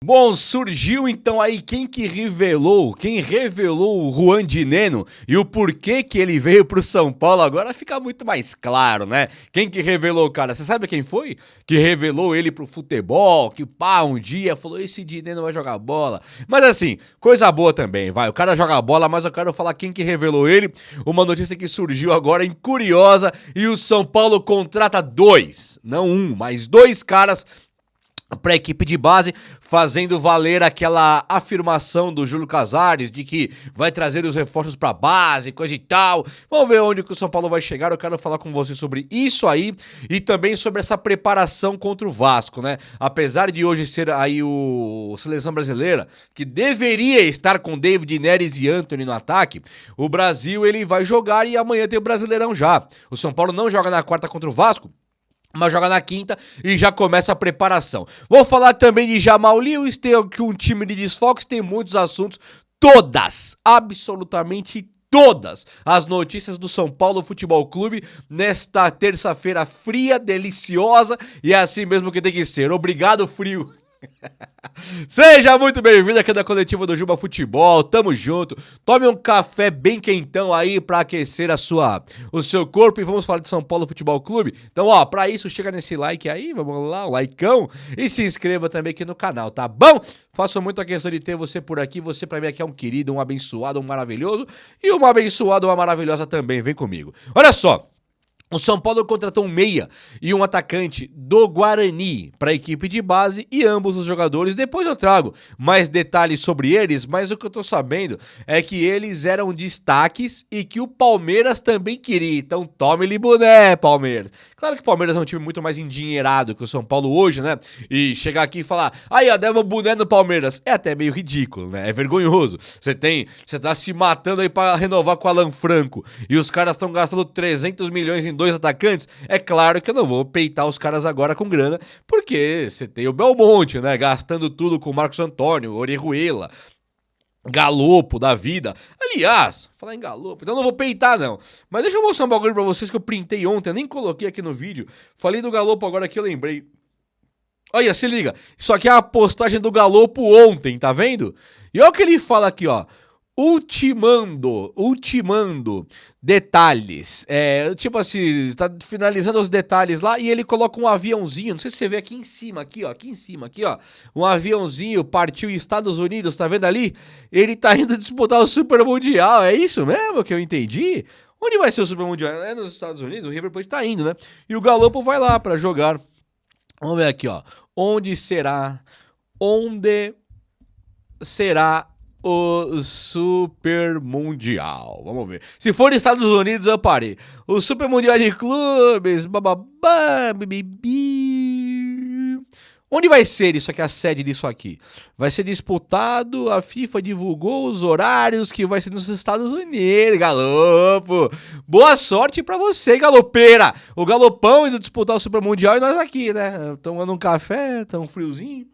Bom, surgiu então aí quem revelou o Juan Dinenno e o porquê que ele veio pro São Paulo, agora fica muito mais claro, né? Quem que revelou o cara? Você sabe quem foi? Que revelou ele pro futebol, que um dia falou, esse Dinenno vai jogar bola. Mas assim, coisa boa também, vai, o cara joga bola, mas eu quero falar quem que revelou ele, uma notícia que surgiu agora em Curiosa, e o São Paulo contrata não um, mas dois caras para a equipe de base, fazendo valer aquela afirmação do Júlio Casares de que vai trazer os reforços para base, coisa e tal. Vamos ver onde que o São Paulo vai chegar. Eu quero falar com você sobre isso aí e também sobre essa preparação contra o Vasco, né? Apesar de hoje ser aí o Seleção Brasileira, que deveria estar com David Neres e Antony no ataque, o Brasil ele vai jogar e amanhã tem o Brasileirão já. O São Paulo não joga na quarta contra o Vasco, mas joga na quinta e já começa a preparação. Vou falar também de Jamal Lewis, tem aqui um time de desfalques, tem muitos assuntos, absolutamente todas as notícias do São Paulo Futebol Clube nesta terça-feira fria, deliciosa e é assim mesmo que tem que ser. Obrigado, frio! Seja muito bem-vindo aqui da coletiva do Juba Futebol, tamo junto, tome um café bem quentão aí pra aquecer o seu corpo e vamos falar de São Paulo Futebol Clube. Então ó, pra isso chega nesse like aí, vamos lá, um likeão e se inscreva também aqui no canal, tá bom? Faço muito a questão de ter você por aqui, você pra mim aqui é um querido, um abençoado, um maravilhoso e uma abençoada, uma maravilhosa também, vem comigo. Olha só. O São Paulo contratou um meia e um atacante do Guarani para a equipe de base e ambos os jogadores, depois eu trago mais detalhes sobre eles, mas o que eu tô sabendo é que eles eram destaques e que o Palmeiras também queria, então tome-lhe boné, Palmeiras. Claro que o Palmeiras é um time muito mais endinheirado que o São Paulo hoje, né? E chegar aqui e falar, aí ó, deva boné no Palmeiras, é até meio ridículo, né? É vergonhoso. Você tá se matando aí para renovar com o Alan Franco e os caras estão gastando 300 milhões em dois atacantes, é claro que eu não vou peitar os caras agora com grana, porque você tem o Belmonte, né, gastando tudo com o Marcos Antônio, Orejuela, Galopo da vida. Aliás, falar em Galopo, então não vou peitar não. Mas deixa eu mostrar um bagulho pra vocês que eu printei ontem, eu nem coloquei aqui no vídeo. Falei do Galopo agora que eu lembrei. Olha, se liga, isso aqui é a postagem do Galopo ontem, tá vendo? E olha o que ele fala aqui, ó. Ultimando detalhes, tipo assim, tá finalizando os detalhes lá e ele coloca um aviãozinho, não sei se você vê aqui em cima, aqui ó, um aviãozinho partiu em Estados Unidos, tá vendo ali? Ele tá indo disputar o Super Mundial, é isso mesmo que eu entendi? Onde vai ser o Super Mundial? É nos Estados Unidos, o River Plate tá indo, né? E o Galopo vai lá pra jogar, vamos ver aqui ó, onde será o Super Mundial? Vamos ver. Se for Estados Unidos, eu parei. O Super Mundial de Clubes, bababá, bibibi. Onde vai ser isso aqui, a sede disso aqui? Vai ser disputado, a FIFA divulgou os horários que vai ser nos Estados Unidos, Galopo. Boa sorte pra você, galopeira. O Galopão indo disputar o Super Mundial e nós aqui, né? Tomando um café, tão friozinho.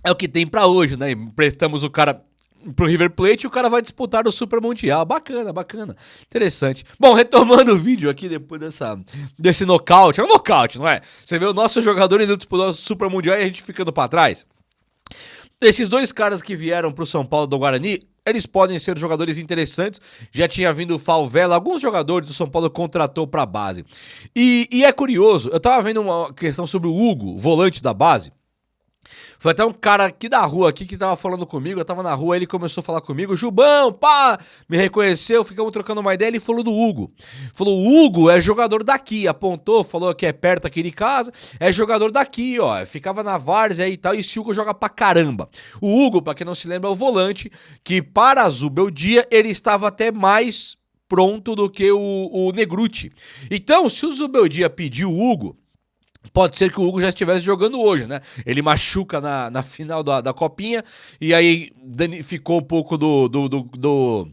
É o que tem pra hoje, né? Emprestamos o cara pro River Plate e o cara vai disputar o Super Mundial. Bacana. Interessante. Bom, retomando o vídeo aqui depois desse nocaute. É um nocaute, não é? Você vê o nosso jogador indo disputar o Super Mundial e a gente ficando pra trás. Esses dois caras que vieram pro São Paulo do Guarani, eles podem ser jogadores interessantes. Já tinha vindo o Falvela, alguns jogadores do São Paulo contratou pra base. E é curioso, eu tava vendo uma questão sobre o Hugo, volante da base. Foi até um cara aqui da rua aqui que tava falando comigo, eu tava na rua, ele começou a falar comigo, Jubão, pá, me reconheceu, ficamos trocando uma ideia, ele falou do Hugo. Falou, o Hugo é jogador daqui, apontou, falou que é perto aqui de casa, é jogador daqui, ó, ficava na várzea aí e tal, e esse Hugo joga pra caramba. O Hugo, pra quem não se lembra, é o volante, que para a Zubeldia ele estava até mais pronto do que o Negruti. Então, se o Zubeldia pediu o Hugo, pode ser que o Hugo já estivesse jogando hoje, né? Ele machuca na final da Copinha e aí ficou um pouco do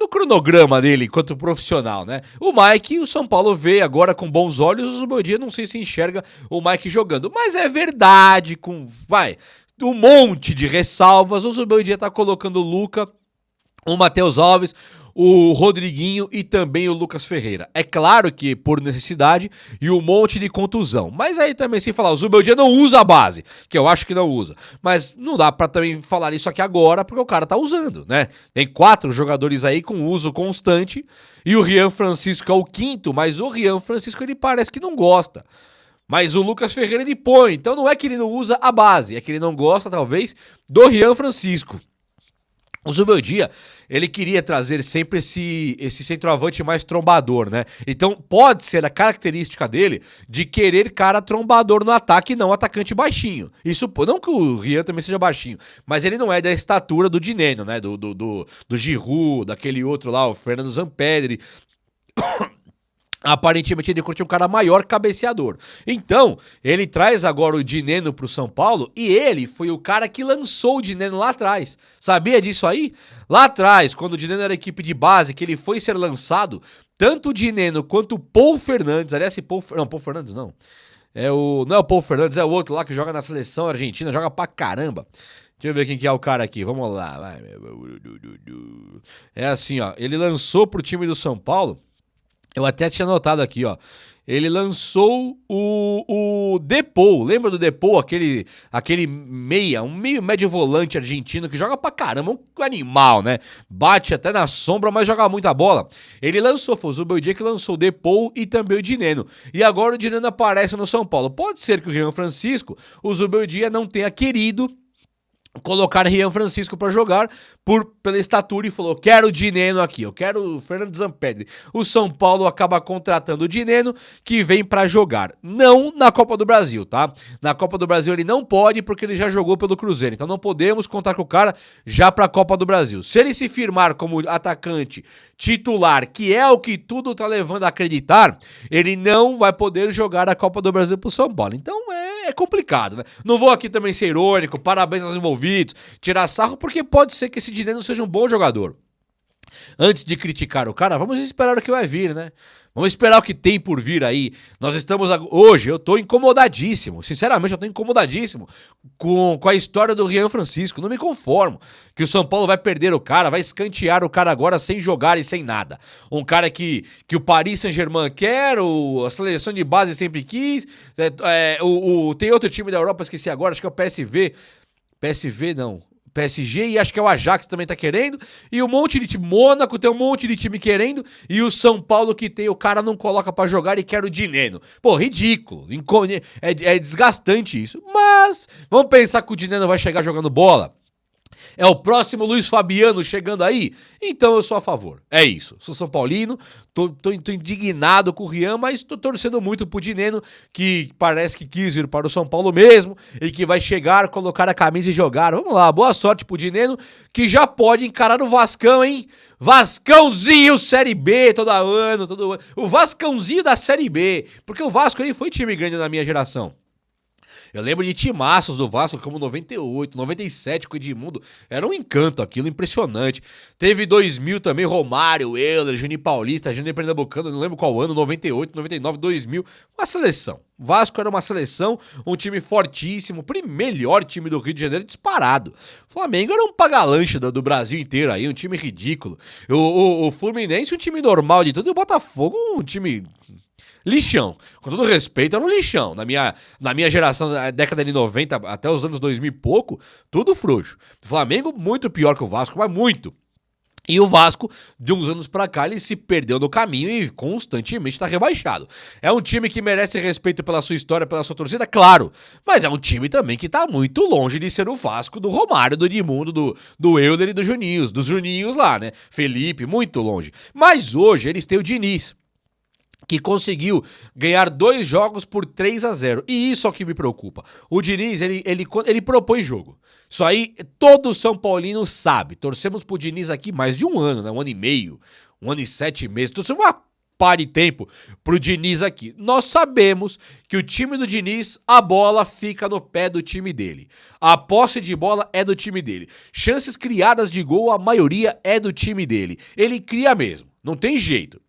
cronograma dele enquanto profissional, né? O Mike, o São Paulo vê agora com bons olhos, o Zubeldia não sei se enxerga o Mike jogando, mas é verdade, um monte de ressalvas, o Zubeldia tá colocando o Luca, o Matheus Alves, o Rodriguinho e também o Lucas Ferreira. É claro que por necessidade e um monte de contusão. Mas aí também se falar, o Zubeldia não usa a base, que eu acho que não usa. Mas não dá pra também falar isso aqui agora, porque o cara tá usando, né? Tem 4 jogadores aí com uso constante e o Rian Francisco é o 5º, mas o Rian Francisco ele parece que não gosta. Mas o Lucas Ferreira ele põe, então não é que ele não usa a base, é que ele não gosta talvez do Rian Francisco. O Zubeldia, ele queria trazer sempre esse centroavante mais trombador, né? Então pode ser a característica dele de querer cara trombador no ataque e não atacante baixinho. Isso, não que o Rian também seja baixinho, mas ele não é da estatura do Dineno, né? Do Giroud, daquele outro lá, o Fernando Zampedri. Aparentemente ele curte um cara maior cabeceador. Então, ele traz agora o Dineno pro São Paulo e ele foi o cara que lançou o Dineno lá atrás. Sabia disso aí? Lá atrás, quando o Dineno era equipe de base, que ele foi ser lançado, tanto o Dineno quanto o Paul Fernandes, aliás, Paul Fernandes não. Não é o Paul Fernandes, é o outro lá que joga na seleção argentina, joga pra caramba. Deixa eu ver quem que é o cara aqui, vamos lá. É assim, ó, ele lançou pro time do São Paulo. Eu até tinha notado aqui, ó. Ele lançou o Depou. Lembra do Depou? Aquele meia, um meio médio volante argentino que joga pra caramba, um animal, né? Bate até na sombra, mas joga muita bola. Ele lançou, foi o Zubeldia que lançou o Depou e também o Dineno. E agora o Dineno aparece no São Paulo. Pode ser que o Rian Francisco, o Zubeldia não tenha querido colocar Rian Francisco pra jogar pela estatura e falou, quero o Dineno aqui, eu quero o Fernando Zampedri. O São Paulo acaba contratando o Dineno, que vem pra jogar. Não na Copa do Brasil, tá? Na Copa do Brasil ele não pode porque ele já jogou pelo Cruzeiro, então não podemos contar com o cara já pra Copa do Brasil. Se ele se firmar como atacante titular, que é o que tudo tá levando a acreditar, ele não vai poder jogar a Copa do Brasil pro São Paulo. Então é complicado, né? Não vou aqui também ser irônico, parabéns aos envolvidos, tirar sarro, porque pode ser que esse Dineno seja um bom jogador. Antes de criticar o cara, vamos esperar o que vai vir, né? Vamos esperar o que tem por vir aí. Nós estamos... Hoje eu tô incomodadíssimo. Sinceramente, eu tô incomodadíssimo com a história do Rian Francisco. Não me conformo que o São Paulo vai perder o cara, vai escantear o cara agora sem jogar e sem nada. Um cara que o Paris Saint-Germain quer, a seleção de base sempre quis. Tem outro time da Europa, esqueci agora, acho que é o PSV. PSV não... PSG e acho que é o Ajax também tá querendo, e um monte de time, Mônaco tem um monte de time querendo, e o São Paulo que tem, o cara não coloca pra jogar e quer o Dineno. Pô, ridículo, é desgastante isso, mas vamos pensar que o Dineno vai chegar jogando bola. É o próximo Luiz Fabiano chegando aí? Então eu sou a favor. É isso. Sou São Paulino, tô indignado com o Rian, mas tô torcendo muito pro Dineno, que parece que quis ir para o São Paulo mesmo e que vai chegar, colocar a camisa e jogar. Vamos lá, boa sorte pro Dineno, que já pode encarar o Vascão, hein? Vascãozinho Série B todo ano. O Vascãozinho da Série B, porque o Vasco ele foi time grande na minha geração. Eu lembro de timaços do Vasco, como 98, 97 com o Edmundo. Era um encanto aquilo, impressionante. Teve 2000 também, Romário, Euler, Juninho Paulista, Juninho Pernambucano, não lembro qual ano, 98, 99, 2000. Uma seleção. O Vasco era uma seleção, um time fortíssimo, melhor time do Rio de Janeiro disparado. O Flamengo era um pagalanche do Brasil inteiro aí, um time ridículo. O Fluminense, um time normal de tudo, e o Botafogo, um time... lixão. Com todo respeito, era um lixão. Na minha geração, na década de 90 até os anos 2000 e pouco, tudo frouxo. O Flamengo muito pior que o Vasco, mas muito. E o Vasco, de uns anos pra cá, ele se perdeu no caminho e constantemente tá rebaixado. É um time que merece respeito pela sua história, pela sua torcida, claro. Mas é um time também que tá muito longe de ser o Vasco do Romário, do Edmundo, do Euler e dos Juninhos lá, né? Felipe, muito longe. Mas hoje eles têm o Diniz, que conseguiu ganhar 2 jogos por 3-0. E isso é o que me preocupa. O Diniz, ele propõe jogo. Isso aí todo São Paulino sabe. Torcemos pro Diniz aqui mais de um ano, né? 1 ano e meio, 1 ano e 7 meses. Torcemos uma par de tempo pro Diniz aqui. Nós sabemos que o time do Diniz, a bola fica no pé do time dele. A posse de bola é do time dele. Chances criadas de gol, a maioria é do time dele. Ele cria mesmo. Não tem jeito.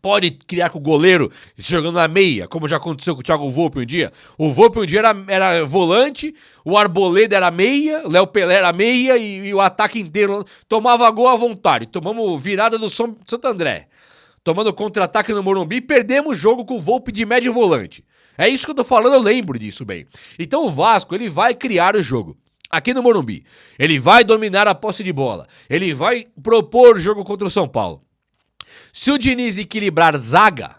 Pode criar com o goleiro jogando na meia, como já aconteceu com o Thiago Volpi um dia. O Volpi um dia era volante, o Arboleda era meia, o Léo Pelé era meia e o ataque inteiro tomava gol à vontade. Tomamos virada do Santo André. Tomando contra-ataque no Morumbi e perdemos o jogo com o Volpi de médio volante. É isso que eu tô falando, eu lembro disso bem. Então o Vasco, ele vai criar o jogo aqui no Morumbi. Ele vai dominar a posse de bola. Ele vai propor o jogo contra o São Paulo. Se o Diniz equilibrar zaga,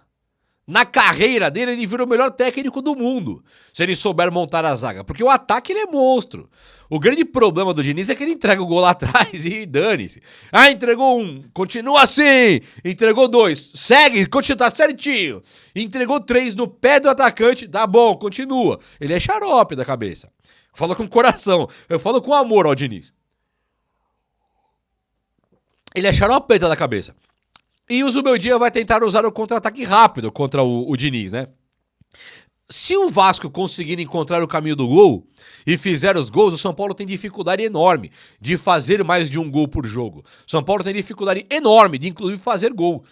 na carreira dele ele vira o melhor técnico do mundo, se ele souber montar a zaga, porque o ataque ele é monstro. O grande problema do Diniz é que ele entrega o gol lá atrás e dane-se. Ah, entregou um, continua assim. Entregou 2, segue, continua, tá certinho. Entregou 3 no pé do atacante, tá bom, continua. Ele é xarope da cabeça. Fala com coração, eu falo com amor ao Diniz. Ele é xaropeta da cabeça. E o Zubeldia vai tentar usar o contra-ataque rápido contra o Diniz, né? Se o Vasco conseguir encontrar o caminho do gol e fizer os gols, o São Paulo tem dificuldade enorme de fazer mais de um gol por jogo. O São Paulo tem dificuldade enorme de, inclusive, fazer gol.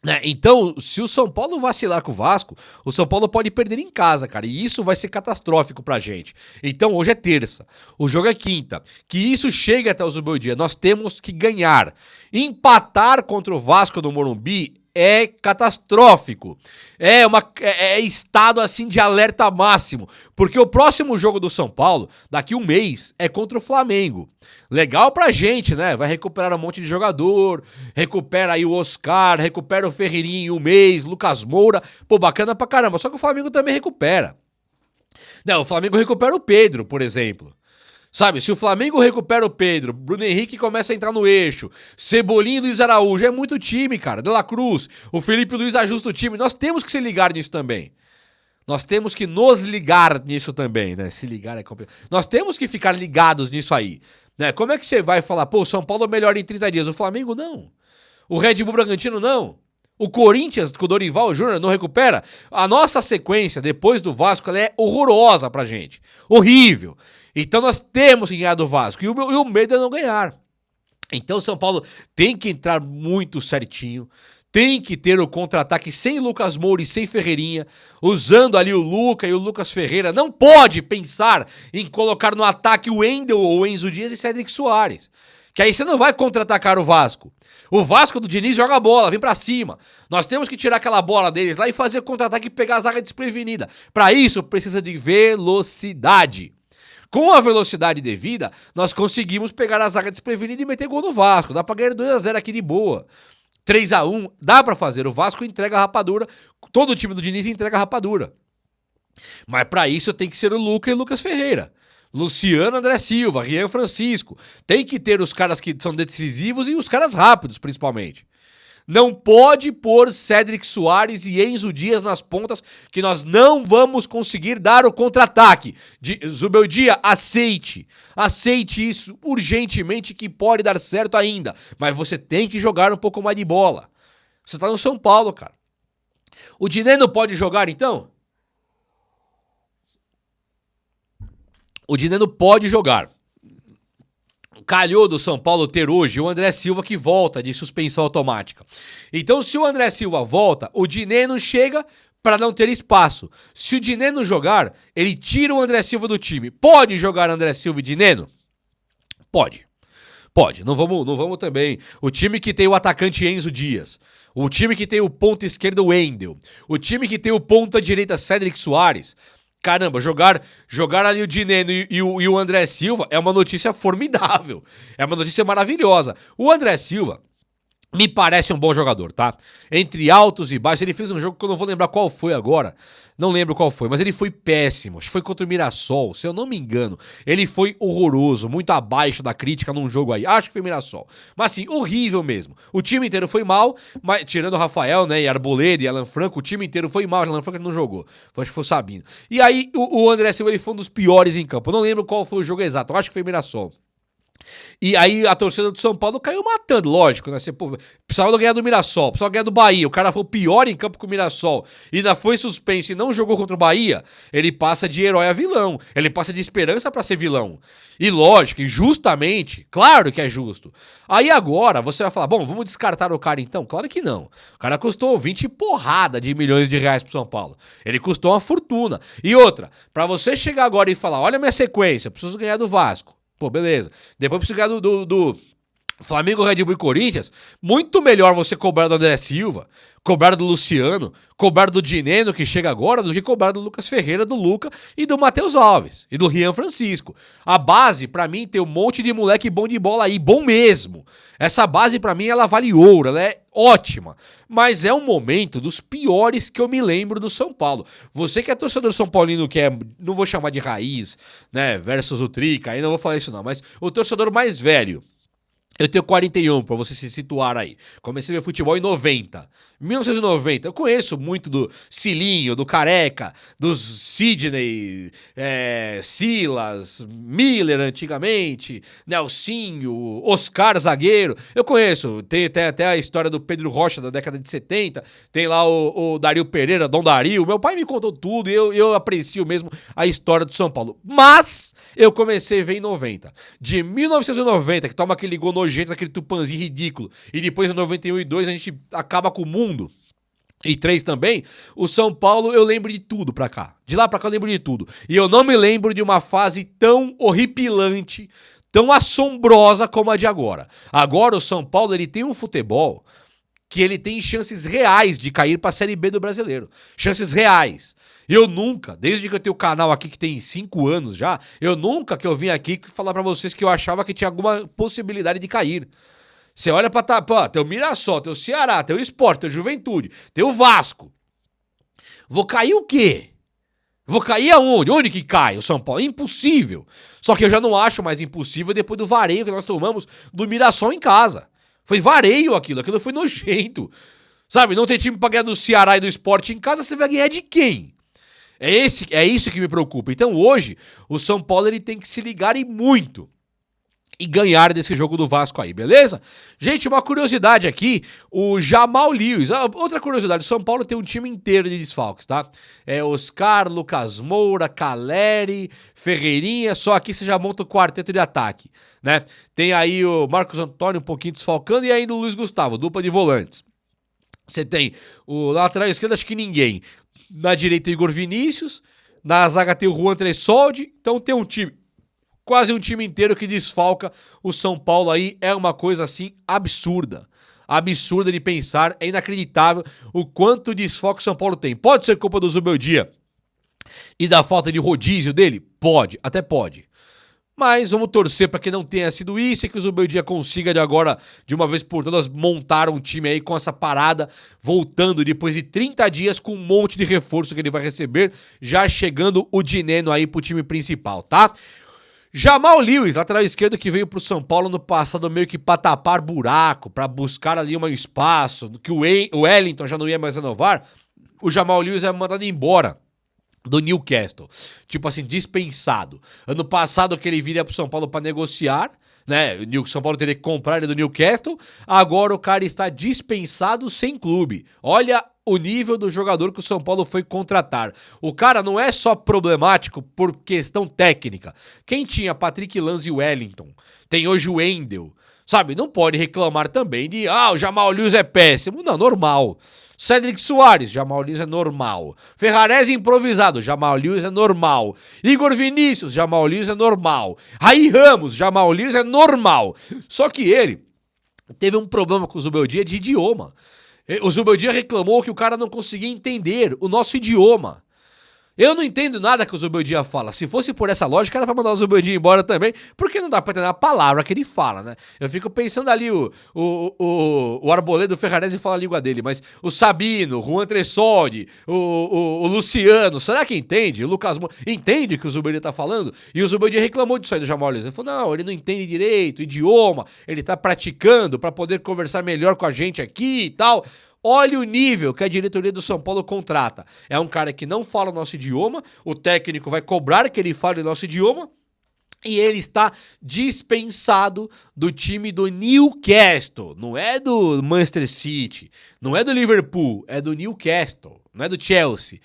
Né? Então, se o São Paulo vacilar com o Vasco, o São Paulo pode perder em casa, cara, e isso vai ser catastrófico pra gente. Então, hoje é terça, o jogo é quinta, que isso chegue até o Zubeldia, nós temos que ganhar. Empatar contra o Vasco no Morumbi é catastrófico, é estado assim de alerta máximo, porque o próximo jogo do São Paulo, daqui um mês, é contra o Flamengo. Legal pra gente, né? Vai recuperar um monte de jogador, recupera aí o Oscar, recupera o Ferreirinho, o Mês, Lucas Moura, pô, bacana pra caramba, só que o Flamengo também recupera. Não, o Flamengo recupera o Pedro, por exemplo. Sabe, se o Flamengo recupera o Pedro, Bruno Henrique começa a entrar no eixo, Cebolinha e Luiz Araújo, é muito time, cara. De La Cruz, o Felipe Luiz ajusta o time. Nós temos que se ligar nisso também. Nós temos que nos ligar nisso também, né? Se ligar é complicado. Nós temos que ficar ligados nisso aí. Né? Como é que você vai falar, pô, o São Paulo melhora em 30 dias, o Flamengo não. O Red Bull Bragantino não. O Corinthians, com o Dorival Júnior, não recupera. A nossa sequência, depois do Vasco, ela é horrorosa pra gente. Horrível. Então nós temos que ganhar do Vasco. E o medo é não ganhar. Então o São Paulo tem que entrar muito certinho. Tem que ter o contra-ataque sem Lucas Moura e sem Ferreirinha. Usando ali o Luca e o Lucas Ferreira. Não pode pensar em colocar no ataque o Wendel ou o Enzo Dias e Cédric Soares. Que aí você não vai contra-atacar o Vasco. O Vasco do Diniz joga a bola, vem pra cima. Nós temos que tirar aquela bola deles lá e fazer contra-ataque e pegar a zaga desprevenida. Pra isso precisa de velocidade. Com a velocidade devida, nós conseguimos pegar a zaga desprevenida e meter gol no Vasco. Dá pra ganhar 2-0 aqui de boa. 3-1, dá pra fazer. O Vasco entrega a rapadura. Todo o time do Diniz entrega a rapadura. Mas pra isso tem que ser o Luca e o Lucas Ferreira. Luciano André Silva, Rian Francisco. Tem que ter os caras que são decisivos e os caras rápidos, principalmente. Não pode pôr Cédric Soares e Enzo Dias nas pontas, que nós não vamos conseguir dar o contra-ataque. Zubeldia, aceite. Aceite isso urgentemente, que pode dar certo ainda. Mas você tem que jogar um pouco mais de bola. Você tá no São Paulo, cara. O Diné não pode jogar, então? O Diné não pode jogar. Calhou do São Paulo ter hoje o André Silva que volta de suspensão automática. Então, se o André Silva volta, o Diné não chega para não ter espaço. Se o Diné não jogar, ele tira o André Silva do time. Pode jogar André Silva e Diné? Pode. Pode. Não vamos também. O time que tem o atacante Enzo Dias. O time que tem o ponta esquerda Wendel. O time que tem o ponta direita Cédric Soares. Caramba, jogar ali o Dineno e o André Silva é uma notícia formidável. É uma notícia maravilhosa. O André Silva me parece um bom jogador, tá? Entre altos e baixos, ele fez um jogo que eu não vou lembrar qual foi agora. Não lembro qual foi, mas ele foi péssimo. Acho que foi contra o Mirassol, se eu não me engano. Ele foi horroroso, muito abaixo da crítica num jogo aí. Acho que foi Mirassol. Mas assim, horrível mesmo. O time inteiro foi mal, mas, tirando o Rafael, né, e Arboleda e Alan Franco, o time inteiro foi mal. O Alan Franco não jogou. Acho que foi o Sabino. E aí, o André Silva, ele foi um dos piores em campo. Eu não lembro qual foi o jogo exato. Eu acho que foi Mirassol. E aí a torcida do São Paulo caiu matando, lógico, né? Você, pô, precisava ganhar do Mirassol, precisava ganhar do Bahia. O cara foi o pior em campo com o Mirassol e ainda foi suspenso e não jogou contra o Bahia. Ele passa de herói a vilão. Ele passa de esperança pra ser vilão. E lógico, e justamente, claro que é justo. Aí agora você vai falar, bom, vamos descartar o cara então? Claro que não. O cara custou 20 porrada de milhões de reais pro São Paulo. Ele custou uma fortuna. E outra, pra você chegar agora e falar, olha a minha sequência, eu preciso ganhar do Vasco. Pô, beleza. Depois preciso ganhar do Flamengo, Red Bull e Corinthians. Muito melhor você cobrar do André Silva, cobrar do Luciano, cobrar do Dineno, que chega agora, do que cobrar do Lucas Ferreira, do Luca e do Matheus Alves e do Rian Francisco. A base, pra mim, tem um monte de moleque bom de bola aí, bom mesmo. Essa base, pra mim, ela vale ouro, ela é ótima. Mas é um momento dos piores que eu me lembro do São Paulo. Você que é torcedor São Paulino, que é, não vou chamar de raiz, né, versus o Trica, aí não vou falar isso não, mas o torcedor mais velho. Eu tenho 41, pra você se situar aí. Comecei a ver futebol em 90. 1990. Eu conheço muito do Cilinho, do Careca, dos Sidney, Silas, Miller antigamente, Nelsinho, Oscar Zagueiro. Eu conheço. Tem até a história do Pedro Rocha da década de 70. Tem lá o Dario Pereira, Dom Dario. Meu pai me contou tudo e eu aprecio mesmo a história do São Paulo. Mas eu comecei a ver em 90. De 1990, que toma aquele gol nojento, aquele Tupanzinho ridículo, e depois em 91 e 2 a gente acaba com o mundo. E 3 também, o São Paulo eu lembro de tudo pra cá. De lá pra cá eu lembro de tudo. E eu não me lembro de uma fase tão horripilante, tão assombrosa como a de agora. Agora o São Paulo ele tem um futebol que ele tem chances reais de cair pra Série B do Brasileiro. Chances reais. Eu nunca, desde que eu tenho o canal aqui que tem 5 anos já, eu nunca que eu vim aqui falar pra vocês que eu achava que tinha alguma possibilidade de cair. Você olha pra tem o Mirassol, tem o Ceará, tem o Sport, tem o Juventude, tem o Vasco. Vou cair o quê? Vou cair aonde? Onde que cai o São Paulo? Impossível. Só que eu já não acho mais impossível depois do vareio que nós tomamos do Mirassol em casa. Foi vareio aquilo foi nojento. Sabe, não tem time pra ganhar do Ceará e do Sport em casa, você vai ganhar de quem? É isso que me preocupa. Então hoje, o São Paulo ele tem que se ligar e muito. E ganhar desse jogo do Vasco aí, beleza? Gente, uma curiosidade aqui, o Jamal Lewis, outra curiosidade, o São Paulo tem um time inteiro de desfalques, tá? É Oscar, Lucas Moura, Caleri, Ferreirinha, só aqui você já monta o quarteto de ataque, né? Tem aí o Marcos Antônio um pouquinho desfalcando e ainda o Luiz Gustavo, dupla de volantes. Você tem o lateral esquerdo, acho que ninguém. Na direita, Igor Vinícius, na zaga tem o Juan Tressoldi, então tem um time... Quase um time inteiro que desfalca o São Paulo aí, é uma coisa assim absurda. Absurda de pensar, é inacreditável o quanto desfalque o São Paulo tem. Pode ser culpa do Zubeldia e da falta de rodízio dele? Pode, até pode. Mas vamos torcer para que não tenha sido isso e que o Zubeldia consiga de agora, de uma vez por todas, montar um time aí com essa parada, voltando depois de 30 dias com um monte de reforço que ele vai receber, já chegando o Dineno aí pro time principal, tá? Jamal Lewis, lateral esquerdo que veio pro São Paulo no passado meio que pra tapar buraco, pra buscar ali um espaço, que o Wellington já não ia mais renovar, o Jamal Lewis é mandado embora do Newcastle, tipo assim, dispensado. Ano passado que ele viria pro São Paulo pra negociar, né, o São Paulo teria que comprar ele do Newcastle, agora o cara está dispensado sem clube. Olha o nível do jogador que o São Paulo foi contratar. O cara não é só problemático por questão técnica. Quem tinha Patrick Lanz e Wellington, tem hoje o Wendel, sabe? Não pode reclamar também de, o Jamal Lewis é péssimo. Não, normal. Cedric Soares, Jamal Lewis é normal. Ferrarese improvisado, Jamal Lewis é normal. Igor Vinícius, Jamal Lewis é normal. Raí Ramos, Jamal Lewis é normal. Só que ele teve um problema com o Zubeldia de idioma. O Zubeldia reclamou que o cara não conseguia entender o nosso idioma. Eu não entendo nada que o Zubeldia fala. Se fosse por essa lógica, era pra mandar o Zubeldia embora também, porque não dá pra entender a palavra que ele fala, né? Eu fico pensando ali, o Arboleda, o Ferrarese fala a língua dele, mas o Sabino, o Juan Tressoldi, o Luciano, será que entende? O Lucas Moura, entende o que o Zubeldia tá falando? E o Zubeldia reclamou disso aí do Jamal Lewis. Ele falou, não, ele não entende direito o idioma, ele tá praticando pra poder conversar melhor com a gente aqui e tal. Olha o nível que a diretoria do São Paulo contrata. É um cara que não fala o nosso idioma, o técnico vai cobrar que ele fale o nosso idioma, E ele está dispensado do time do Newcastle. Não é do Manchester City, não é do Liverpool, é do Newcastle, não é do Chelsea.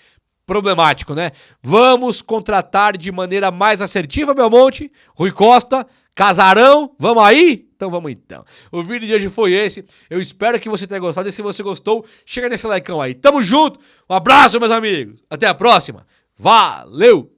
Problemático, né? Vamos contratar de maneira mais assertiva, Belmonte, Rui Costa, Casarão, vamos aí? Então vamos então. O vídeo de hoje foi esse. Eu espero que você tenha gostado. E se você gostou, chega nesse likeão aí. Tamo junto. Um abraço, meus amigos. Até a próxima. Valeu!